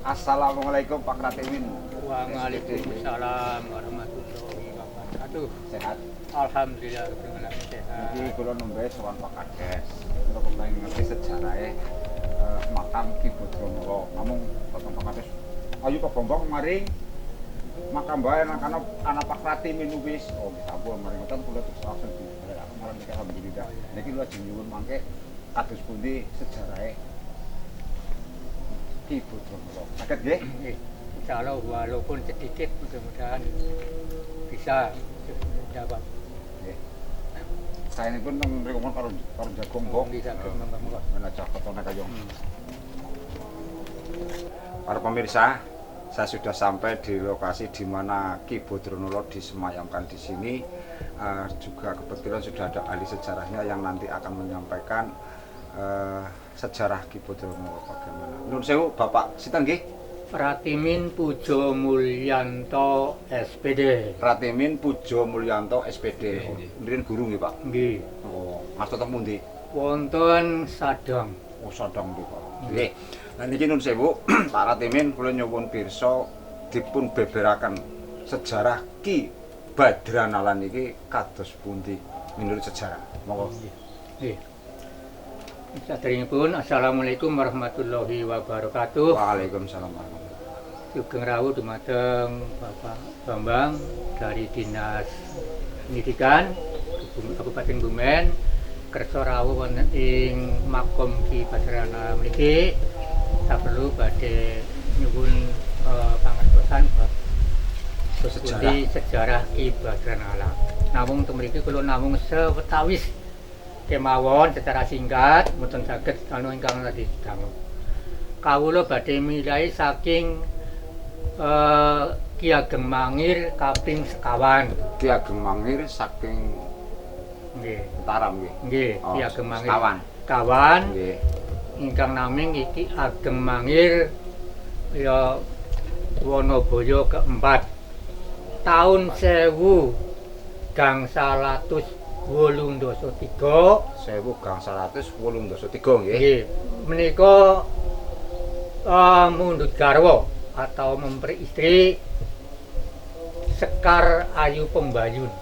Assalamualaikum Pak Ratimin. Waalaikumsalam warahmatullahi wabarakatuh. Sehat. Alhamdulillah dengan sehat. Iki kula nembe sowan Pak Kades. Kula kepengin ngerti sejarahe makam Ki Bodronolo. Namung Pak Kades, ayo Pak Bombong maring makam bae nang ana Pak Ratimin wis. Oh, wis sampun maring ngoten kula terus langsung aku malah mikir alhamdulillah. Niki kula ajeng nyuwun mangke kados pundi sejarahe Ki Bodronolo. Saged nggih? Insyaallah walaupun sedikit mudah-mudahan bisa jawab. Nggih. Saenipun teng mriku karo jagung mbok. Bisa monggo. Menaja ketone kaya. Para pemirsa, saya sudah sampai di lokasi di mana Ki Bodronolo disemayamkan di sini. Juga kebetulan sudah ada ahli sejarahnya yang nanti akan menyampaikan sejarah Ki Bodronolo bagaimana. Nuwun sewu Bapak sinten nggih? Ratimin Pujo Mulyanto SPD. Ratimin Pujo Mulyanto SPD. Nriyen guru nggih Pak? Nggih. Oh, asta teng pundi? Wonten Sadang. Oh, Sadang nggih Pak. Nggih. Lah niki nuwun sewu Pak Ratimin kula nyuwun pirsa dipun beberaken sejarah Ki Badranalan iki kados pundi menurut sejarah. Monggo. Nggih. Saderengipun assalamualaikum warahmatullahi wabarakatuh. Waalaikumsalam warahmatullahi. Sugeng rawuh dumateng Bapak Bambang dari Dinas Pendidikan Kabupaten Bumen. Kersa rawuh wonten ing makom Ki Badranalan mriki. Saperlu badhe nyuwun pangertosan bab sejarah Ki Badranalan. Namung teng mriki kula namung sewetawis kemawon secara singkat mboten saged anu ingkang tadi dangu. Kawula badhe milai saking Ki Ageng Mangir kaping sekawan. Ki Ageng Mangir saking Nggih. Mataram nggih. Nggih, Oh, Ki Ageng Mangir. Kawan. Nggih. Ingkang naming iki Ageng Mangir ya Wonoboyo keempat. Tahun 1000 gangsal atus 83 nggih. Nggih, menika mundhut garwa atau memperi istri Sekar Ayu Pembayun.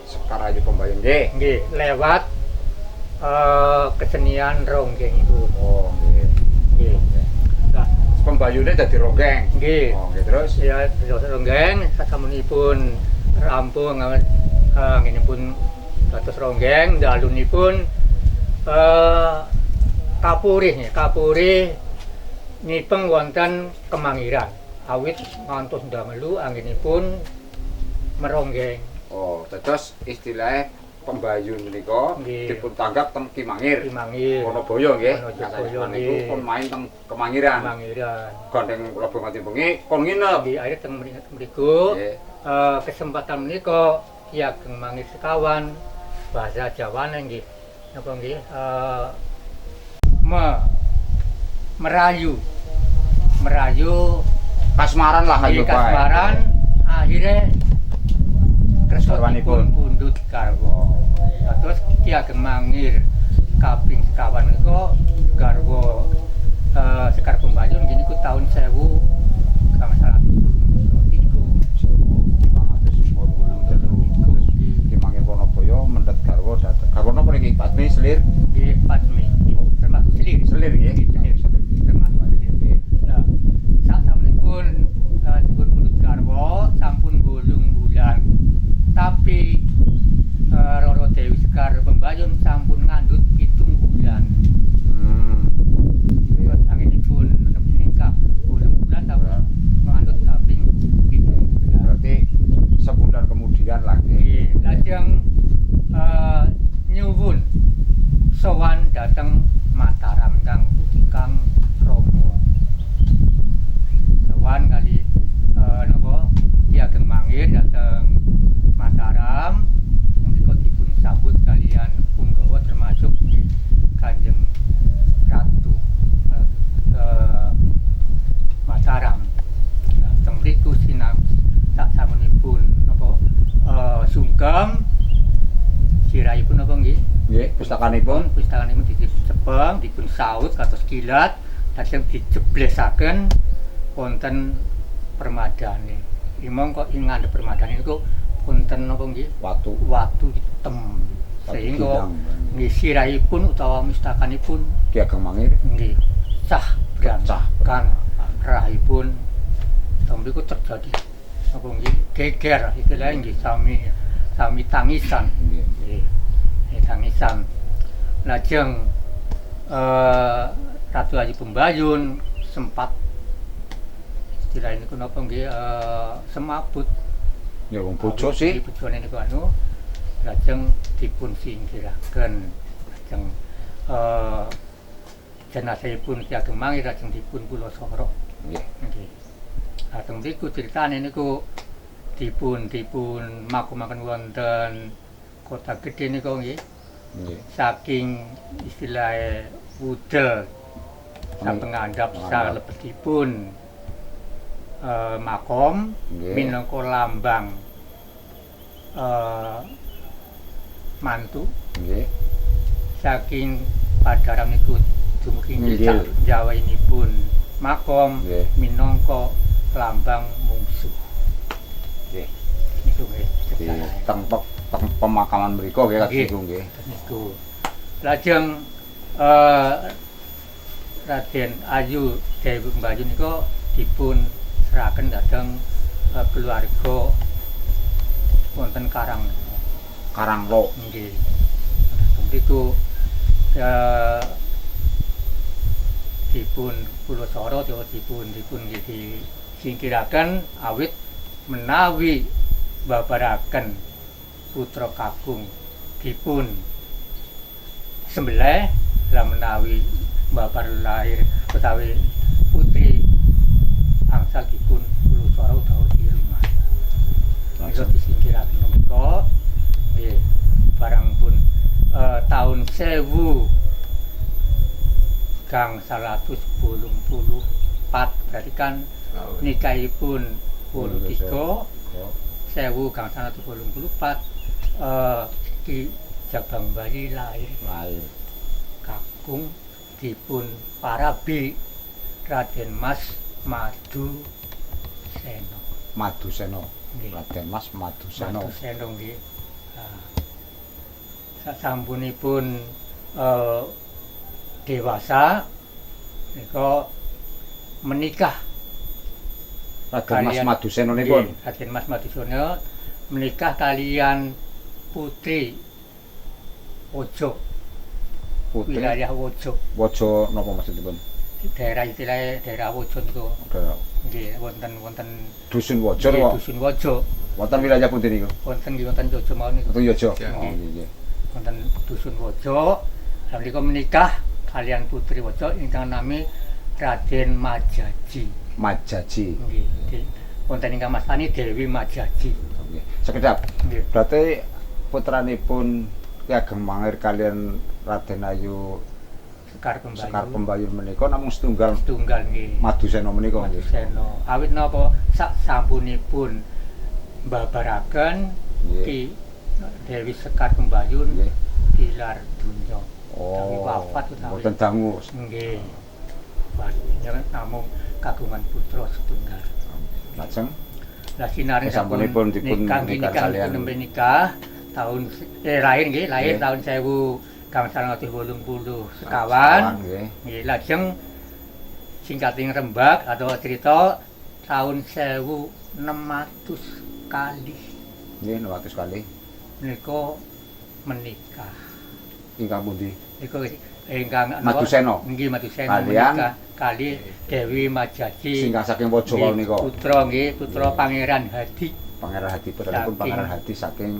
Sekar Ayu Pembayun nggih. Nggih, lewat kesenian ronggengipun. Oh, nggih. Nggih. Nah, Pembayune dadi ronggeng. nggih. Oh, nggih terus. Ya, ronggeng sasamunipun rampung nginipun dados ronggeng dalunipun kapurih nyipeng wonten Kemangiran awit ngantos ndamelu anggenipun meronggeng. Oh, dados istilahnya Pembayun menika dipun tanggap teng Ki Mangir. Wonoboyo nggih. Wonoboyo niku pun main teng Kemangiran. Gandeng kula nganti bengi pun nginep. Nggih, akhire teng mriku kesempatan menika Ki Ageng Mangir sekawan bahasa Jawane nggih napa nggih merayu kasmaran lah ayo bae. Kasmaran akhire kersa dipun pundhut garwa. Terus Ki Ageng Mangir kaping sekawan menika garwa Sekar Pembayun nggih niku tahun 1000 gangsal 1583 Ki Mangir Wonoboyo mendhet garwa dateng. Garwa napa niki Padmi Selir? Nggih, Padmi. Termasuk Selir. Selir nggih. Termasuk Selir. Nah, sasampunipun dipun pundhut garwa sampun 8 bulan. Tapi Roro Dewi Sekar Pembayun sampun ngandhut 7 bulan. Terus anggenipun ningkah 8 bulan sampun ngandhut kaping 7 bulan. Berarti sebulan kemudian lagi. Lajeng nyuwun sowan dhateng Mataram kang Romo. Sowan kali napa Ki Ageng Mangir dhateng Mataram menika dipun sambut kalian punggawa termasuk Kanjeng Ratu Mataram. Teng mriku sasampunipun napa sungkem sirahipun napa nggih? Nggih, pustakanipun Pustakanipun dipun cepeng, dipun saut kados kilat, lajeng dijeblesaken wonten permadane. Imong kok ing ngandhep permadane niku wonten napa nggih? Watu hitam. Sehingga nggih sirahipun utawa mustakanipun Ki Ageng Mangir nggih cah berantakan rahipun tembiku terjadi apa nggih geger istilah nggih sami tangisan nggih tangisan lajeng Ratu Ayu Pembayun sempat istilah niku napa nggih semaput ya wong bojo sih bojone niku anu lajeng dipun singkiraken lajeng jenazahipun Ki Ageng Mangir lajeng dipun kula sora nggih lajeng niku critane niku dipun makumaken wonten kota gedhe niku nggih saking istilah wudel sampeng ngandhap salebetipun makom minangka lambang mantu nggih saking padaran niku dumugi Jawainipun makom minangka lambang mungsuh nggih niku nggih teng pemakaman mriku nggih niku nggih niku lajeng Raden Ayu Dewi Pembayun niku dipun seraken dhateng keluarga wonten Karanglo nggih. Niku dipun kula sora dipun nggih disingkiraken awit menawi babaraken putra kakung dipun sembelih lah menawi babar lahir utawi putri angsal dipun kula sora utawa di rumah. Iso disingkiraken menika nggih barang pun tahun 1000 gang 184 berarti kan nikahipun 83 1000 gang 184 Ki Jabang Bali lahir kakung dipun parabi Raden Mas Maduseno Raden Mas Maduseno nggih sasampunipun dewasa nika menikah Raden Mas Maduseno nipun Raden Mas Maduseno menikah kalian putri Wojo wilayah Wojo napa maksudipun daerah istilah daerah Wojo niku nggih wonten dusun Wojo dusun Wojo wonten wilayah pundi niku wonten Yojo mawon niku Yojo nggih wonten dusun Wojo menika menikah kalian putri Wojo ingkang nami Raden Majaji nggih wonten ingkang mastani Dewi Majaji nggih sekedap berarti putranipun Ki Ageng Mangir kalian Raden Ayu Sekar Pembayun menika namung setunggal nggih Maduseno menika nggih awit napa sak sampunipun mbabaraken Ki Dewi Sekar Pembayun tilar donya wafat utawi boten dangu nggih namung kagungan putra setunggal lajeng sinaring sampunipun dipun nikah kalian nikah tahun lahir tahun 1000 gangsal 80 sekawan nggih lajeng singkating rembag atau cerita tahun 1600 kali nggih 600 kali menika menikah ingkang pundi niku ingkang Maduseno nggih Maduseno menikah kali Dewi Majaji singkang saking Wojo wau nika putra nggih putra Pangeran Hadi putranipun Pangeran Hadi saking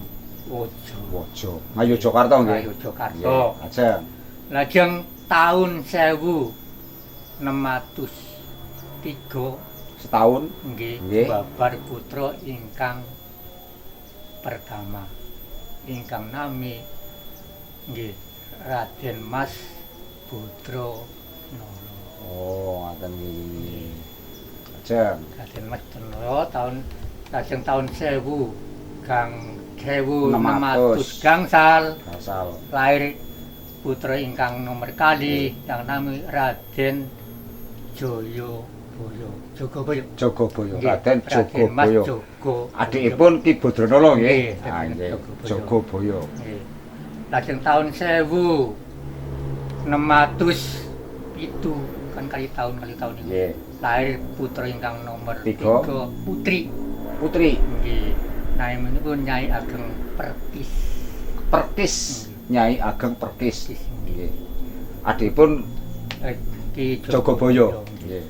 Wojo Ngayogyakarta nggih Ngayogyakarta lajeng tahun 1603 setahun nggih babar putra ingkang pertama ingkang nami nggih Raden Mas Budro Nolo ngaten nggih lajeng Raden Mas Nolo lajeng tahun 1000 gang 1600 gangsal lahir putra ingkang nomor kali yang nami Raden Joyo Jogobaya. Jogobaya, Nggih, Raden Mas Jogobaya. Jogo. Adikipun Ki Badranala nggih. Nggih, Ah nggih, Jogobaya. Jogobaya. Nggih. Lajeng taun 1607 kan kali tahun niku. Nggih. Lahir putra ingkang nomor Tiga. 3 putri. Putri Nggih. Naminipun Nyai Ageng Perkis. Perkis, Nyai Ageng Perkis. Perkis. Nggih. Adikipun Ki Jogobaya. Nggih.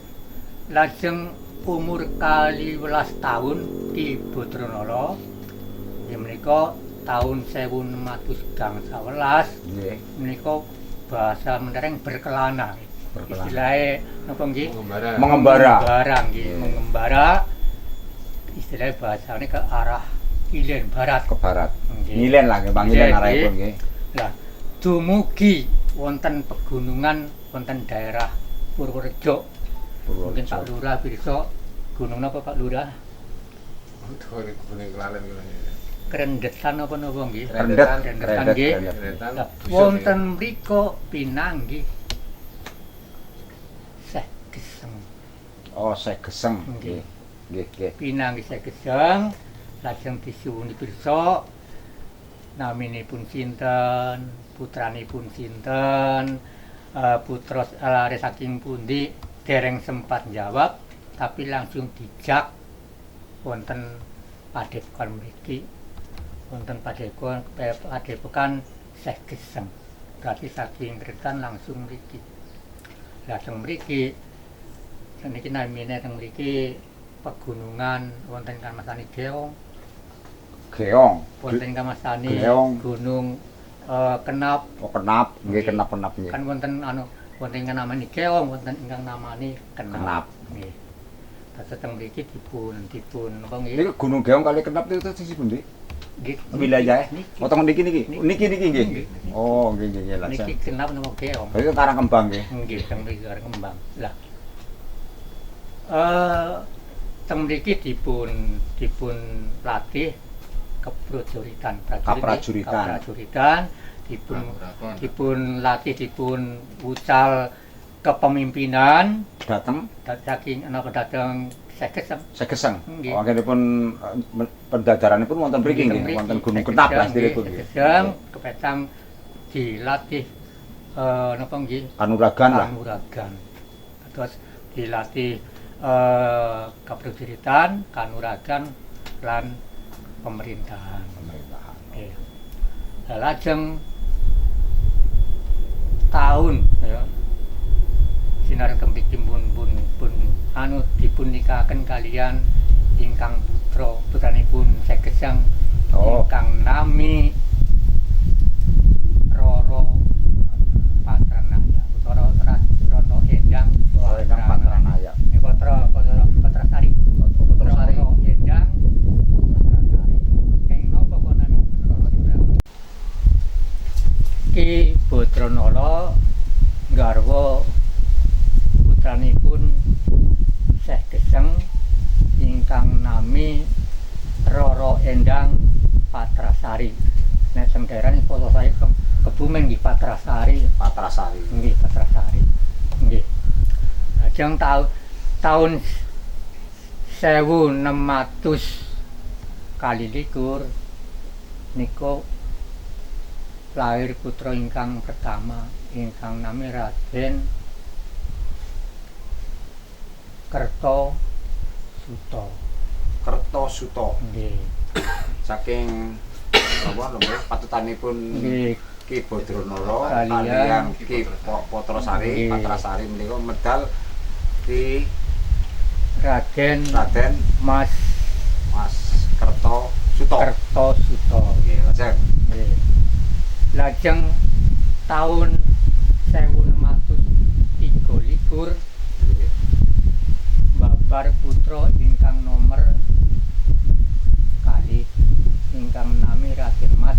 Lajeng umur 12 tahun Ki Badranala ya menika tahun 1611 Nggih. menika bahasa mentereng berkelana. Berkelana. Istilahnya napa nggih? Mengembara. Mengembara nggih, Nggih. mengembara istilahnya bahasane ke arah Ilen barat. Ke barat. Nggih. Ngilen lah nggih, Ngilen Nggih, arahipun nggih. nggih. Lah, dumugi wonten pegunungan wonten daerah Purworejo. Mungkin Pak Lurah pirsa gunung napa Pak Lurah? Krendetan apa napa nggih? Rendet, Rendetan rendet, nggih. rendet. Lah, wonten mriku pinanggih Seh Geseng. Oh, saya geseng. Nggih. Nggih, nggih. Pinanggih Seh Geseng lajeng disuwuni pirsa naminipun sinten, putranipun sinten, putra lare saking pundi dereng sempat jawab tapi langsung dijak wonten padepokan mriki wonten padepokan Seh Geseng berarti saking Gretan langsung mriki lajeng mriki niki namine teng mriki pegunungan wonten Kamasani Geong Geong. wonten Kamasani Geong. Gunung Kenap Oh, kenap, nggih kenap-kenap nggih. kan wonten wonten ingkang namani Keong wonten ingkang namani Kenap. Kenap nggih. Dados teng mriki dipun napa nggih? Niku Gunung Geong kali kenap itu sisi pundi? Nggih. Wilayah. Niki. Oh, teng niki. Niki. Niki nggih. Nggih. Oh, nggih nggih lajeng. Niki Kenap napa Keong? Berarti Karang Kembang nggih. Nggih, teng mriki Karang Kembang. Lah. Teng mriki dipun latih keprajuritan, keprajuritan dipun latih dipun wucal kepemimpinan Dateng saking napa dateng Seh Geseng. Seh Geseng. Nggih. Oh, akhiripun pendadaranipun wonten mriki nggih, wonten Gunung Kenap lah istilahipun nggih. Geseng kepetang dilatih napa nggih? Kanuragan lah. Kanuragan. Terus dilatih keprajuritan, kanuragan lan pemerintahan. Nggih. Lah lajeng tahun ya sinar kemriki pun dipun nikahaken kalian ingkang putranipun Seh Geseng Oh. ingkang nami Roro Patranaya utawa Rono Endang Oh, Endang Patranaya. Ini Patrasari. Patrasari. Roro Endang Patrasari. Keng napa kok nami Roro Endang? Ki Badranala garwa putranipun Seh Geseng ingkang nami Roro Endang Patrasari. Nek teng daerah niki Patrasari Kebumen nggih Patrasari. Patrasari. Nggih Patrasari. Nggih. Lajeng tahun 1621 niku lahir putra ingkang pertama ingkang nami Raden Kertosuta. Kertosuta. Nggih. Saking apa lho patutanipun Nggih. Ki Badranala Kaliyan kaliyan Ki Patrasari, Nggih. Patrasari menika medal di Raden Mas Kertosuta. Kertosuta. Nggih, lajeng. Nggih. Lajeng tahun 1623 babar putra ingkang nomor kalih ingkang nami Raden Mas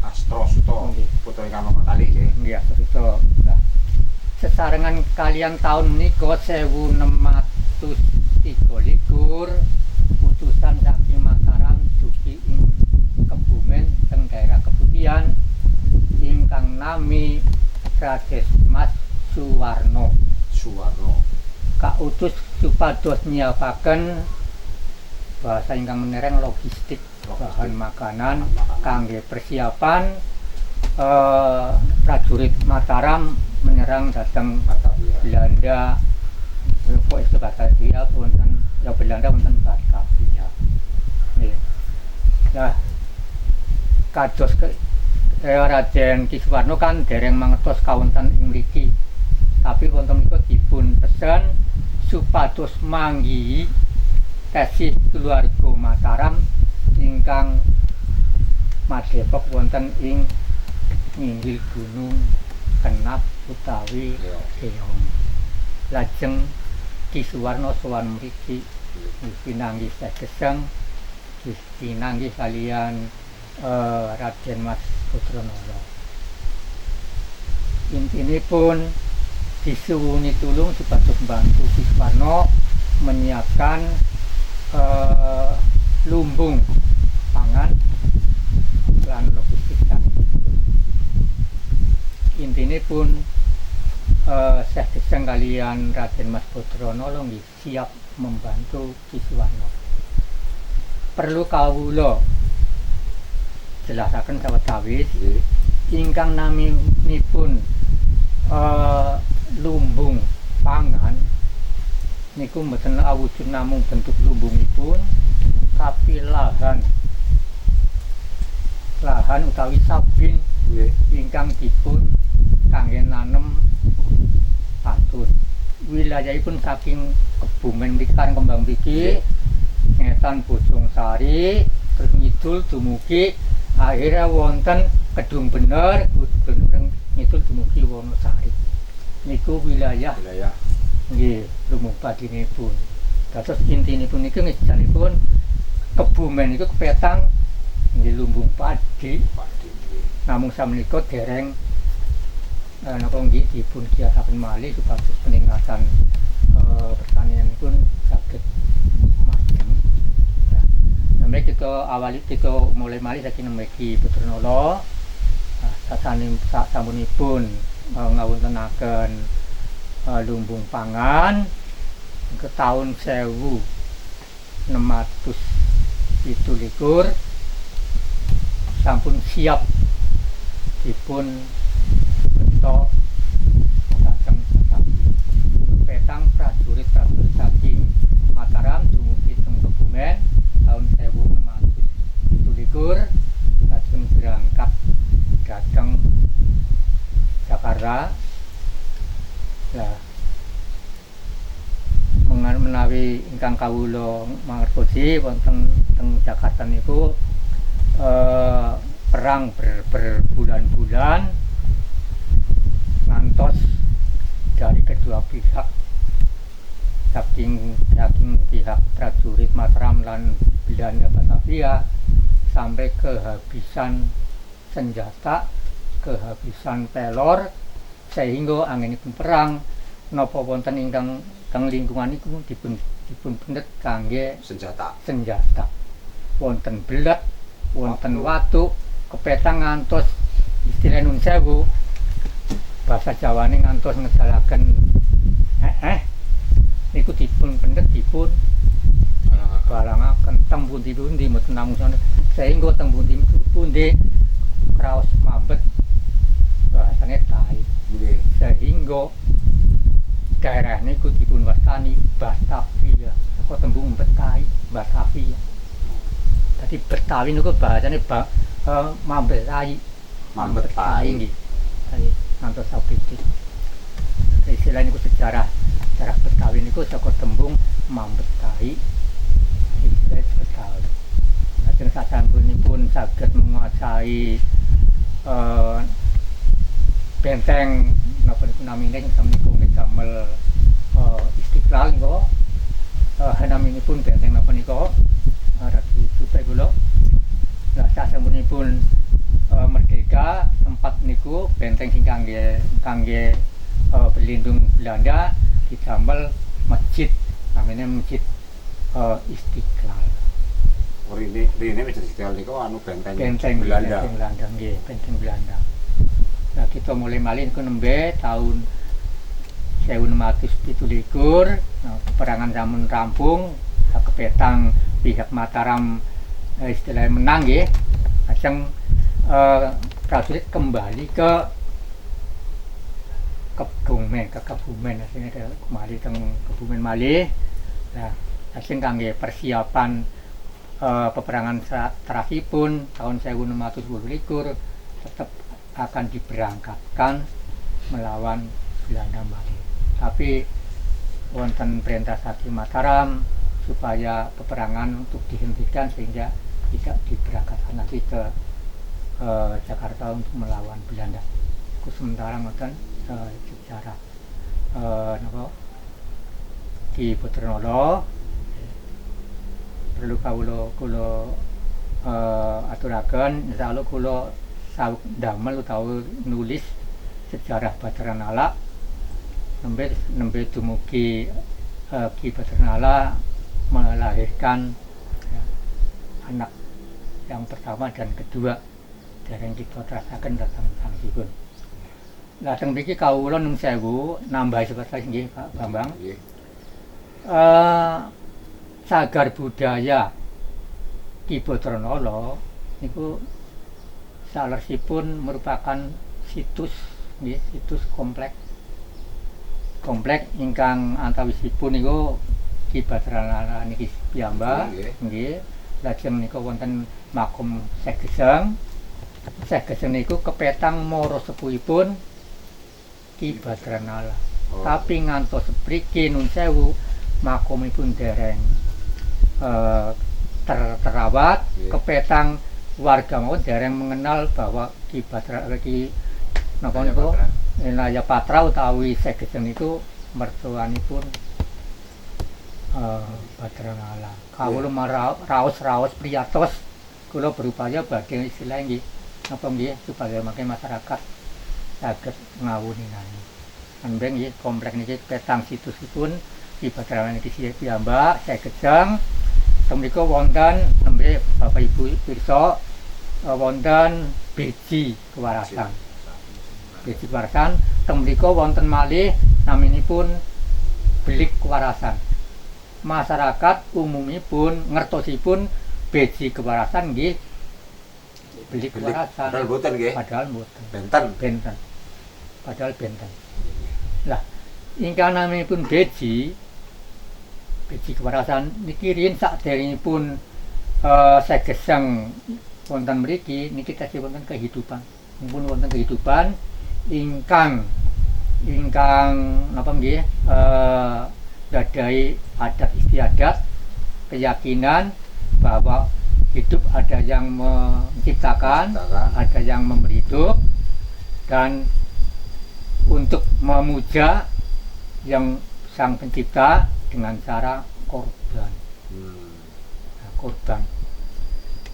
Astrosuta. Nggih. Putra ingkang nomor kalih nggih. Nggih, Astrosuta. Nah, sesarengan kalian tahun menika 1623 putusan saking Mataram dugi ing Kebumen teng daerah Keputihan ingkang nami Raden Mas Suwarno. kautus supados nyiapaken bahasa ingkang menereng logistik bahan makanan kangge persiapan prajurit Mataram menyerang datang Belanda. Kok itu Batavia wonten ya Belanda wonten Batavia. Nggih. Nah, kados Raden Ki Suwarno kan dereng mangertos kawonten ing mriki. Tapi wonten niku dipun pesen supados manggihi tasih keluarga Mataram ingkang madhepok wonten ing nginggil gunung Kenap utawi Keong. Lajeng Ki Suwarno sowan mriki pinanggih gesang pinanggih kaliyan Raden Mas Putranala. Intinipun disuwuni tulung supados bantu Ki Suwarno menyiapkan lumbung pangan lan logistik sanepun. Intinipun Syekh Gesang kaliyan Raden Mas Putranala nggih siap membantu Ki Suwarno. Perlu kawula jelasaken sawetawis ingkang naminipun lumbung pangan niku mboten awujud namung bentuk lumbungipun, tapi lahan utawi sabin ingkang dipun kangge nanem pantun. Wilayahipun saking Kebumen mriki Kembang mriki ngetan Bojongsari terus ngidul dumugi akhirnya wonten Kedung Bener ngidul dumugi Wonosari. Niku wilayah nggih lumbung padinipun. Dados intinipun niku ngejanipun Kebumen niku kepetang nggih lumbung padi. Namung samenika dereng napa nggih dipun kiasaken malih supados peningkatan pertanianipun saged maju. Nah, kita mulai malih saking Ki Putranala. Sasampunipun ngawontenaken lumbung pangan ke tahun 1617 sampun siap dipun beto dhateng Batavia. Petang prajurit saking Mataram dumugi teng Kebumen tahun 1617 lajeng berangkat dhateng Jakarta. Lah menawi ingkang kawula mangertosi wonten teng Jakarta niku perang berbulan-bulan ngantos dari kedua pihak saking pihak prajurit Mataram lan Belanda Batavia sampai kehabisan senjata, kehabisan pelor, sehingga anginipun perang napa wonten ingkang lingkungan niku dipun pendet kangge senjata. Wonten belet, wonten watu, kepetang ngantos istilah nun sewu bahasa Jawane ngantos ngedalaken niku dipun pendet dipun balangaken teng pundi-pundi mboten namung sehingga teng pundi-pundi kraos mabet bahasane tai. Sehingga daerah niku dipun wastani Batavia. Saka tembung Betai, Batavia. Dadi Betawi niku bahasane Mambetai. Nggih. Dadi ngantos sapitik. Istilah niku sejarah Betawi niku saka tembung Mambetai. Istilah Betawi. Lajeng sasampunipun saged menguasai benteng napa niku namine samenika nggih damel Istiqlal niku naminipun benteng napa nika radi supaya kula. Lah sasampunipun merdeka tempat niku benteng sing kangge berlindung Belanda didamel masjid namanya Masjid Istiqlal. Rene Masjid Istiqlal niku anu benteng Belanda. Benteng Belanda nggih, benteng Belanda. Nah, kita mulai malih niku nembe tahun 1617 peperangan sampun rampung kepetang pihak Mataram istilahnya menang nggih. Lajeng prajurit kembali ke Kebumen asline kembali teng Kebumen malih. Nah, lajeng kangge persiapan peperangan terakhiripun tahun 1622 tetap akan diberangkatkan melawan Belanda malih. Tapi wonten perintah saking Mataram supaya peperangan untuk dihentikan sehingga tidak diberangkatkan lagi ke Jakarta untuk melawan Belanda. Ku sementara ngoten sejarah Ki Putranala perlu kula aturaken insyaallah kula saweg damel utawa nulis sejarah Badranala nembe dumugi Ki Badranala melahirkan anak yang pertama dan kedua dereng kita terasaken datang sangsipun. Lajeng mriki kawula nun sewu nambahi seperti nggih Pak Bambang. Nggih. Cagar budaya Ki Badranala niku saleresipun merupakan situs nggih, situs komplek ingkang antawisipun niku Ki Badranala niki piyambak nggih. Lajeng niku wonten makom Syekh Geseng. Syekh Geseng niku kepetang mara sepuhipun Ki Badranala. Tapi ngantos mriki nun sewu makomipun dereng terawat, kepetang warga mawon dereng mengenal bahwa Ki Badranala iki napa niku Naya Patra utawi Syekh Geseng niku mertuanipun Badranala. Kawula raos priyatos kula berupaya badhe istilah nggih napa nggih supaya mangke masyarakat saged ngawuninani. Nembeng nggih komplek niki petang situsipun Ki Badranala niki piyambak Syekh Geseng. Temriko wonten nembe Bapak Ibu pirsa wonten beji kewarasan. Beji kewarasan temriko wonten malih naminipun belik kewarasan. Masyarakat umumipun ngertosipun beji kewarasan nggih belik kewarasan. Padahal mboten nggih. Padahal mboten. Benten. Padahal benten. Lah, ingkang naminipun beji kewarasan niki riyin saderengipun Syekh Geseng wonten mriki niki tasih wonten kehidupan. Mumpun wonten kehidupan ingkang napa nggih gadhahi adat istiadat keyakinan bahwa hidup ada yang menciptakan, ada yang memberi hidup, dan untuk memuja yang sang pencipta dengan cara korban. Korban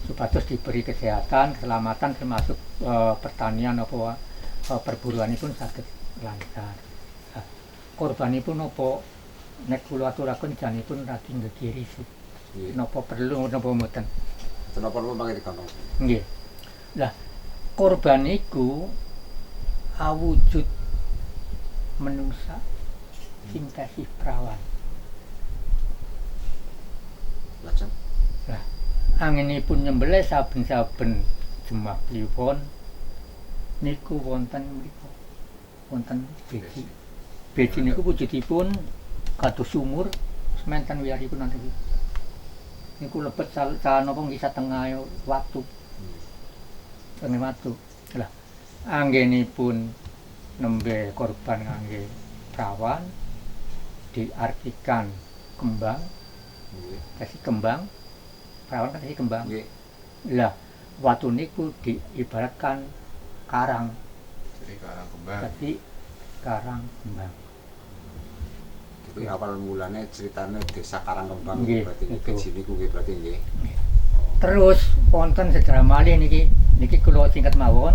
supados diberi kesehatan, keselamatan termasuk pertanian apa perburuanipun saged lancar. Korbanipun apa nek kula aturaken janipun radi ngegiri sih. Napa perlu napa mboten? Napa perlu mangke dikono? Nggih. Lah korban iku awujud menungsa sing tasih prawan. Lajeng. Lah anginipun nyembelih saben-saben jemaklipun niku wonten mriku. Wonten beji. Beji niku wujudipun kados sumur semanten wiyaripun nanti. Niku lebet napa nggih setengah watu. Setengah watu. Lah anggenipun nembe korban ngangge prawan diartikan kembang. Kasih kembang. Prawan kan kasih kembang. Nggih. Lah watu niku diibaratkan karang. Jadi karang kembang. Jadi karang kembang. Jadi awal mulanya ceritanya desa Karangkembang Nggih, berarti itu. beji niku nggih berarti nggih. Terus wonten sejarah malih niki kula singkat mawon.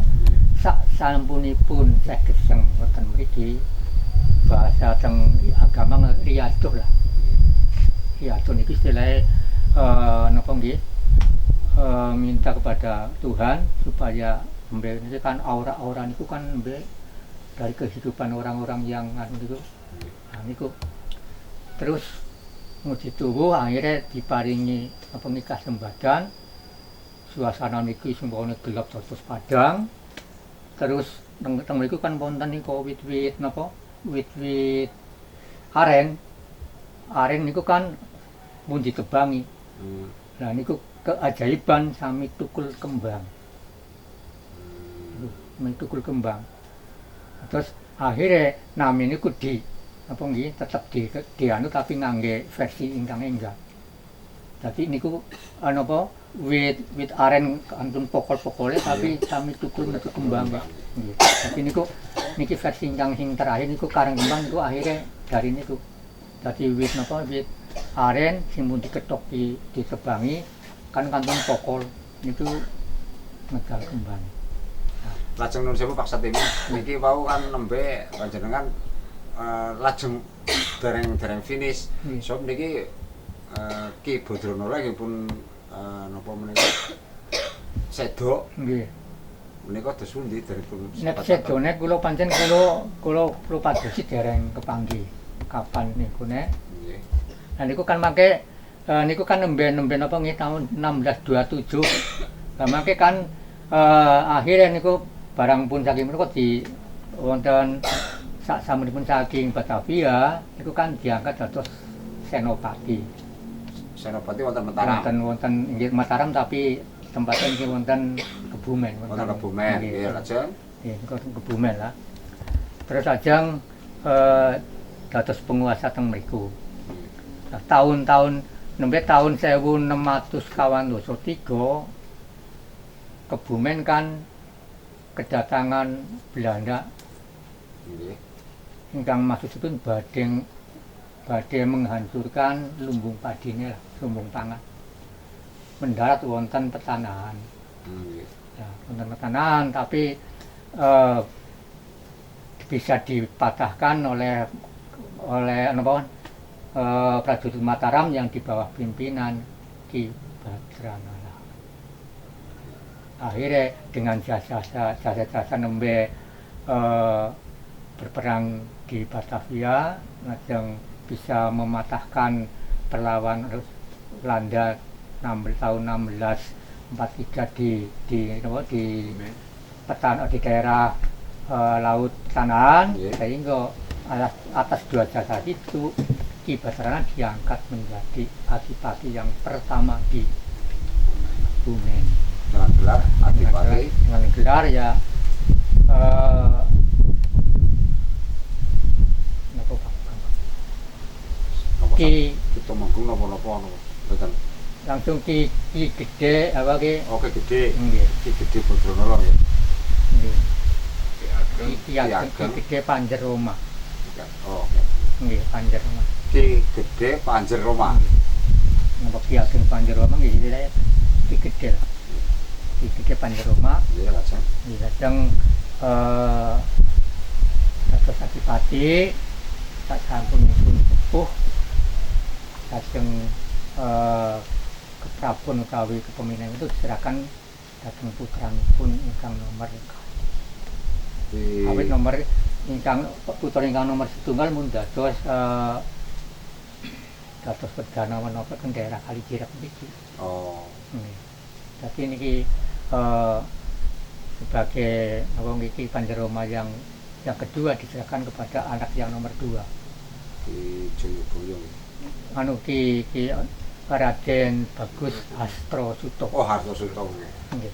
Sak sampunipun Syekh Geseng wonten mriki bahasa teng agama riyaduh lah. Riyaduh niki istilahnya napa nggih? Minta kepada Tuhan supaya niki kan aura-aura niku kan dari kehidupan orang-orang yang itu. Nah, niku terus nguji tubuh akhirnya diparingi pengikah sembadan. Suasana niki semuanya gelap terus padang. Terus teng mriku kan wonten niku wit-wit napa? Wit-wit aren. Aren niku kan mun ditebangi. Nah niku keajaiban sami tukul kembang. Tukul kembang. Terus akhirnya nami niku di apa nggih tetep di anu tapi ngangge versi ingkang enggak. Dadi niku napa wit aren antun pokol-pokole tapi sami tukul metu kembang nggih. Tapi niku niki versi ingkang sing terakhir niku karang kembang niku akhirnya dari niku. Dadi wit napa wit aren sing mun diketok ditebangi kan kantun pokol niku medal kembang. Lajeng nun sewu Pak Satimi niki wau kan nembe panjenengan lajeng dereng finish. Sob niki Ki Badranala nggih pun napa menika sedo. Nggih. Menika dos pundi deripun? Nek sedone kula pancen kula padosi dereng kepanggih. Kapan niku nek? Nggih. Nah niku kan mangke niku kan nembe napa nggih tahun 1627. Lah mangke kan akhirnya niku barang pun saking menika di wonten sasampunipun saking Batavia niku kan diangkat dados senopati. Senopati wonten Mataram. Wonten inggih Mataram tapi tempatnya nggih wonten Kebumen. Wonten Kebumen nggih lajeng. Nggih Kebumen lah. Terus lajeng dados penguasa teng mriku. Nah, tahun-tahun nembe tahun 1603 Kebumen kan kedatangan Belanda. Nggih. Ingkang maksudipun badhe menghancurkan lumbung padine lah, lumbung pangan. Mendarat wonten petanahan. Ya, wonten petanahan tapi bisa dipatahkan oleh napa prajurit Mataram yang di bawah pimpinan Ki Badranala. Akhirnya dengan jasa nembe berperang di Batavia, lajeng bisa mematahkan perlawanan Belanda tahun 1643 di daerah laut Sanahan, sehingga atas dua jasa itu Ki Badranala diangkat menjadi adipati yang pertama di Kebumen. Dengan gelar adipati. Dengan gelar ya Ki Tumenggung napa-napa mboten. Langsung Ki Gede apa Ki? Oke Gede. Nggih. Ki Gede Badranala nggih. Nggih. Ki Gede Panjer Roma. Oh, oke. Nggih, Panjer Roma. Ki Gede Panjer Roma. Napa Ki Ageng Panjer Roma nggih istilahnya Ki Gede lah. Ki Gede Panjer Roma. Iya lajeng. Nggih, lajeng dados adipati sasampunipun sepuh lajeng keprabon utawi kepemimpinan itu diserahkan dhateng putranipun ingkang nomor awit nomor ingkang putra ingkang nomor setunggal mun dados perdana menapa teng daerah Kalijirep niki. Oh. Nggih. Dadi niki sebagai apa niki Panjer Roma yang kedua diserahkan kepada anak yang nomor 2. Ki Joyoboyo. Anu Ki Raden Bagus Hastrosuto. Oh, Hastrosuto nggih. Nggih.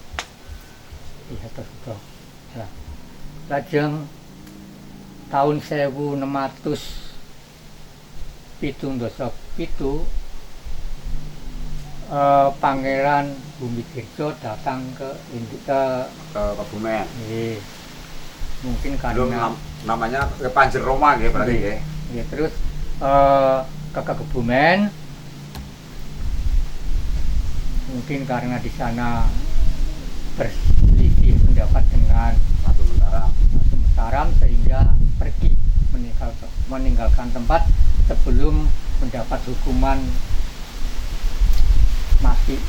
Ki Hastrosuto. Lah. Lajeng tahun 1677 Pangeran Bumidirjo datang ke Kebumen. Nggih. Mungkin karena namanya Panjer Roma nggih berarti nggih. Nggih, terus ke Kebumen. Mungkin karena di sana berselisih pendapat dengan Ratu Mataram sehingga pergi meninggalkan tempat sebelum mendapat hukuman mati.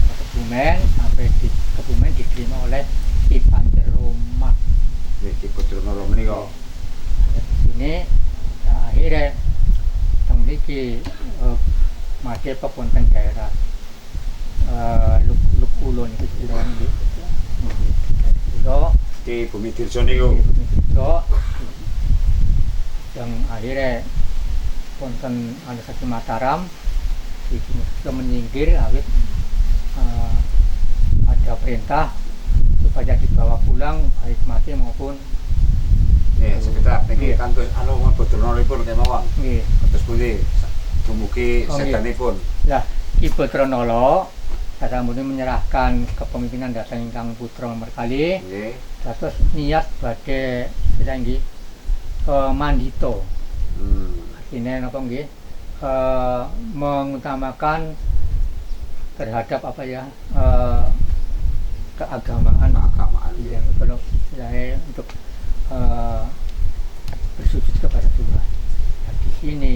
Kebumen sampai di Kebumen diterima oleh Ki Panjer Roma. Ki Putronolo menika. Ini akhirnya teng mriki masih pepunten daerah Luk Ulo niku Cilon nggih. Ulo Ki Bumi Dirjo niku. yang akhirnya wonten anu saking Mataram iki menyingkir awit ada perintah supaya dibawa pulang baik mati maupun Nggih, sekitar niki Nggih. kantos anu Putronolipun kemawon. nggih. Kados pundi dumugi Oh, nggih. sedanipun. Lah Ki Putronolo sasampunipun menyerahkan kepemimpinan dhateng ingkang putra nomor kali Nggih. terus niat badhe nggih ke Mandito. Artinya napa nggih mengutamakan terhadap apa ya keagamaan Keagamaan. yang kalau istilahnya untuk bersujud kepada Tuhan. Nah, di sini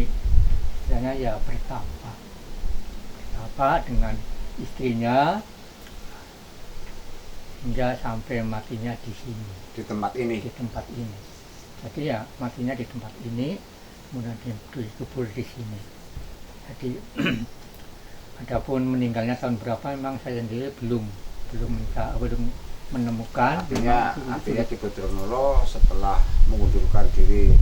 istilahnya ya bertapa dengan istrinya hingga sampai matinya di sini, Di tempat ini. di tempat ini. Jadi ya matinya di tempat ini, kemudian dikubur di sini. Jadi adapun meninggalnya tahun berapa memang saya sendiri belum menemukan. Artinya Ki Putronolo setelah mengundurkan diri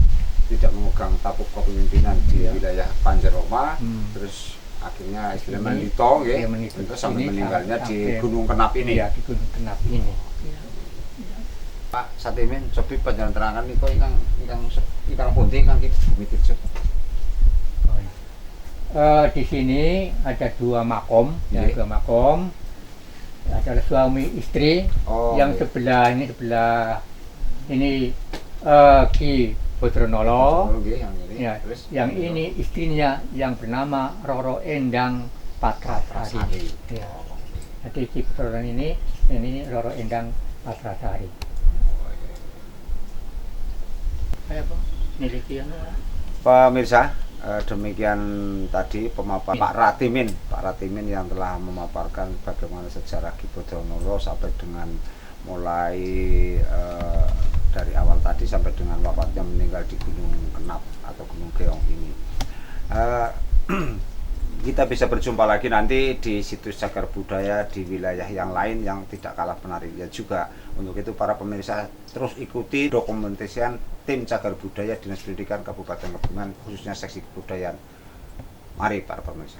tidak memegang tampuk kepemimpinan di Iya. wilayah Panjeroma, Terus akhirnya istilah Ini, Mandito nggih. iya, Mandito. Terus sampai Ini meninggalnya di sampai- Gunung Kenap ini. ya di Gunung Kenap ini. Pak Satimin cobi panjenengan terangan niku ingkang pundi ingkang Ki Bumi Dirjo. Oh, ya. Di sini ada dua makom, ya, Iya. dua makom. Ada suami istri. Oh, Yang nggih. sebelah ini Ki Putronolo. Nggih, yang ini. Ya, Terus yang ini istrinya yang bernama Roro Endang Patrasari. Patrasari. Ya. Jadi Ki Putronolo ini Roro Endang Patrasari. Kayak apa? Miliki yang Pemirsa, demikian tadi pemaparan Pak Ratimin yang telah memaparkan bagaimana sejarah Ki Putronolo sampai dengan mulai dari awal tadi sampai dengan wafatnya meninggal di Gunung Kenap atau Gunung Keong ini. Kita bisa berjumpa lagi nanti di situs Cagar Budaya di wilayah yang lain yang tidak kalah menariknya juga. Untuk itu para pemirsa terus ikuti dokumentasian tim Cagar Budaya Dinas Pendidikan Kabupaten Kebumen khususnya seksi kebudayaan. Mari para pemirsa.